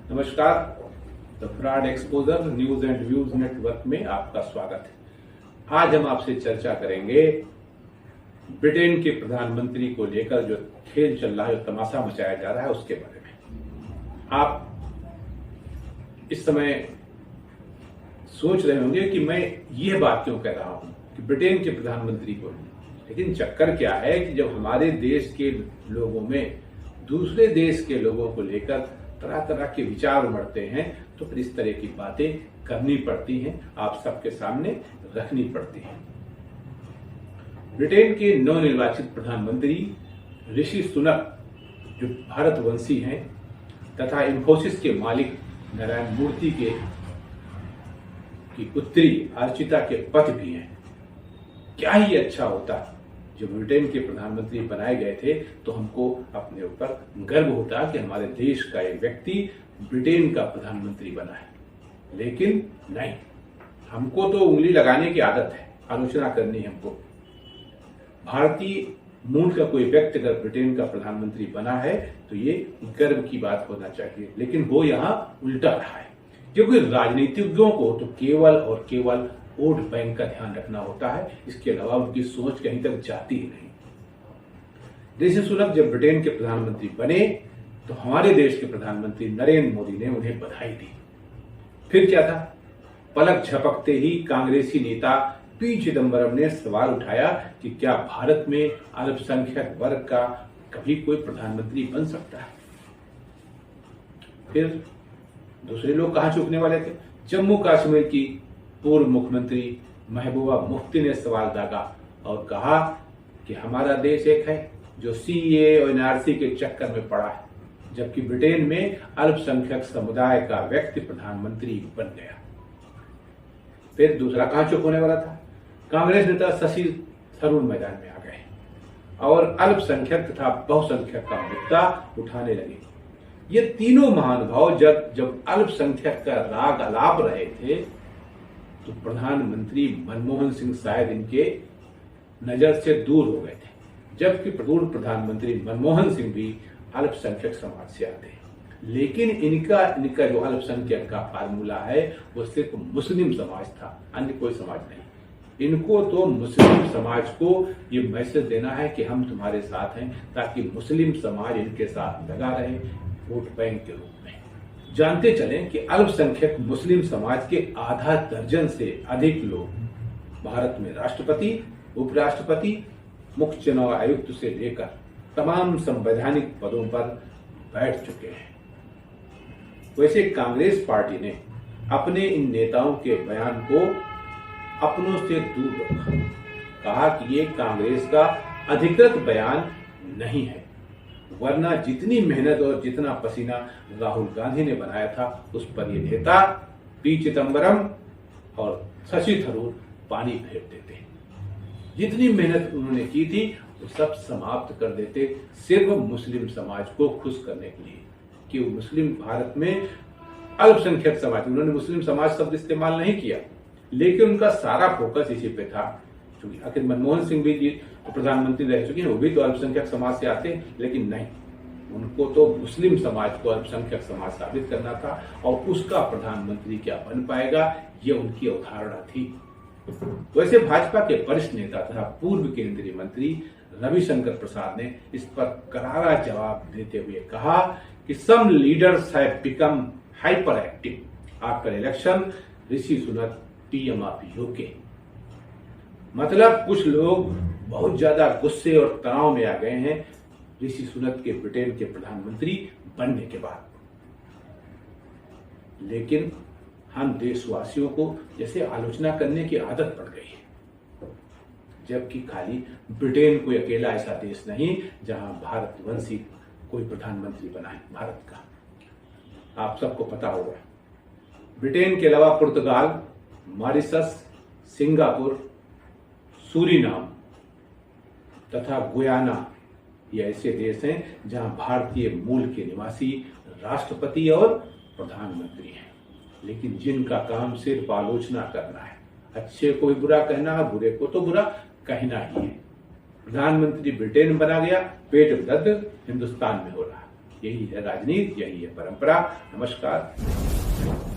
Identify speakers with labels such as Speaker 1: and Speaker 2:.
Speaker 1: नमस्कार। The fraud exposure news and views network में आपका स्वागत है। आज हम आपसे चर्चा करेंगे ब्रिटेन के प्रधानमंत्री को लेकर जो खेल चल रहा है, जो तमाशा मचाया जा रहा है, उसके बारे में। आप इस समय सोच रहे होंगे कि मैं यह बात क्यों कह रहा हूं कि ब्रिटेन के प्रधानमंत्री को, लेकिन चक्कर क्या है कि जब हमारे देश के लोगों में दूसरे देश के लोगों को लेकर तरह तरह के विचार उमड़ते हैं तो फिर इस तरह की बातें करनी पड़ती हैं, आप सबके सामने रखनी पड़ती हैं। ब्रिटेन के नवनिर्वाचित प्रधानमंत्री ऋषि सुनक, जो भारतवंशी हैं तथा इंफोसिस के मालिक नारायण मूर्ति की पुत्री अर्चिता के पति भी हैं। क्या ही अच्छा होता जो ब्रिटेन के प्रधानमंत्री बनाए गए थे, तो हमको अपने ऊपर गर्व होता कि हमारे देश का एक व्यक्ति ब्रिटेन का प्रधानमंत्री बना है। लेकिन नहीं, हमको तो उंगली लगाने की आदत है, आलोचना करनी है हमको। भारतीय मूल का कोई व्यक्ति अगर ब्रिटेन का प्रधानमंत्री बना है तो ये गर्व की बात होना चाहिए, लेकिन वो यहाँ उल्टा रहा है। क्योंकि राजनीतिज्ञों को तो केवल और केवल वोट बैंक का ध्यान रखना होता है, इसके अलावा उनकी सोच कहीं तक जाती ही नहीं। ऋषि सुनक जब ब्रिटेन के प्रधानमंत्री बने तो हमारे देश के प्रधानमंत्री नरेंद्र मोदी ने उन्हें बधाई दी। फिर क्या था, पलक झपकते ही कांग्रेसी नेता पी चिदंबरम ने सवाल उठाया कि क्या भारत में अल्पसंख्यक वर्ग का कभी कोई प्रधानमंत्री बन सकता है। फिर दूसरे लोग कहां चूकने वाले थे। जम्मू कश्मीर की पूर्व मुख्यमंत्री महबूबा मुफ्ती ने सवाल दागा और कहा कि हमारा देश एक है जो सीए और एनआरसी के चक्कर में पड़ा है, जबकि ब्रिटेन में अल्पसंख्यक समुदाय का व्यक्ति प्रधानमंत्री बन गया। फिर दूसरा कहां चुप होने वाला था। कांग्रेस नेता शशि थरूर मैदान में आ गए और अल्पसंख्यक तथा बहुसंख्यक का मुद्दा उठाने लगे। ये तीनों महानुभाव जब अल्पसंख्यक का राग अलाप रहे थे तो प्रधानमंत्री मनमोहन सिंह शायद इनके नजर से दूर हो गए थे, जबकि पूर्व प्रधानमंत्री मनमोहन सिंह भी अल्पसंख्यक समाज से आते हैं। लेकिन इनका जो अल्पसंख्यक का फार्मूला है वो सिर्फ मुस्लिम समाज था, अन्य कोई समाज नहीं। इनको तो मुस्लिम समाज को ये मैसेज देना है कि हम तुम्हारे साथ हैं, ताकि मुस्लिम समाज इनके साथ लगा रहे वोट बैंक के रूप में। जानते चलें कि अल्पसंख्यक मुस्लिम समाज के आधा दर्जन से अधिक लोग भारत में राष्ट्रपति, उपराष्ट्रपति, मुख्य चुनाव आयुक्त से लेकर तमाम संवैधानिक पदों पर बैठ चुके हैं। वैसे कांग्रेस पार्टी ने अपने इन नेताओं के बयान को अपनों से दूर रखा, कहा कि ये कांग्रेस का अधिकृत बयान नहीं है, वरना जितनी मेहनत और जितना पसीना राहुल गांधी ने बनाया था उस पर ये नेता पी चिदंबरम और शशि थरूर पानी फेर देते। जितनी मेहनत उन्होंने की थी वो सब समाप्त कर देते, सिर्फ मुस्लिम समाज को खुश करने के लिए कि मुस्लिम भारत में अल्पसंख्यक समाज, उन्होंने मुस्लिम समाज शब्द इस्तेमाल नहीं किया, लेकिन उनका सारा फोकस इसी पे था। क्योंकि आखिर मनमोहन सिंह भी प्रधानमंत्री रह चुके हैं, वो भी तो अल्पसंख्यक समाज से आते हैं, लेकिन नहीं, उनको तो मुस्लिम समाज को अल्पसंख्यक समाज साबित करना था और उसका प्रधानमंत्री क्या बन पाएगा ये उनकी अवधारणा थी। वैसे भाजपा के वरिष्ठ नेता तथा पूर्व केंद्रीय मंत्री रविशंकर प्रसाद ने इस पर करारा जवाब देते हुए कहा कि some leaders have become hyper active after election, Rishi Sunak PM of UK. मतलब कुछ लोग बहुत ज्यादा गुस्से और तनाव में आ गए हैं ऋषि सुनक के ब्रिटेन के प्रधानमंत्री बनने के बाद। लेकिन हम देशवासियों को जैसे आलोचना करने की आदत पड़ गई है, जबकि खाली ब्रिटेन कोई अकेला ऐसा देश नहीं जहां भारतवंशी कोई प्रधानमंत्री बना है भारत का। आप सबको पता होगा ब्रिटेन के अलावा पुर्तगाल, मॉरिशस, सिंगापुर, सूरीनाम तथा गुयाना ये ऐसे देश हैं जहां भारतीय मूल के निवासी राष्ट्रपति और प्रधानमंत्री हैं, लेकिन जिनका काम सिर्फ आलोचना करना है, अच्छे को भी बुरा कहना है, बुरे को तो बुरा कहना ही है। प्रधानमंत्री ब्रिटेन बना गया, पेट दर्द हिंदुस्तान में हो रहा। यही है राजनीति, यही है परंपरा। नमस्कार।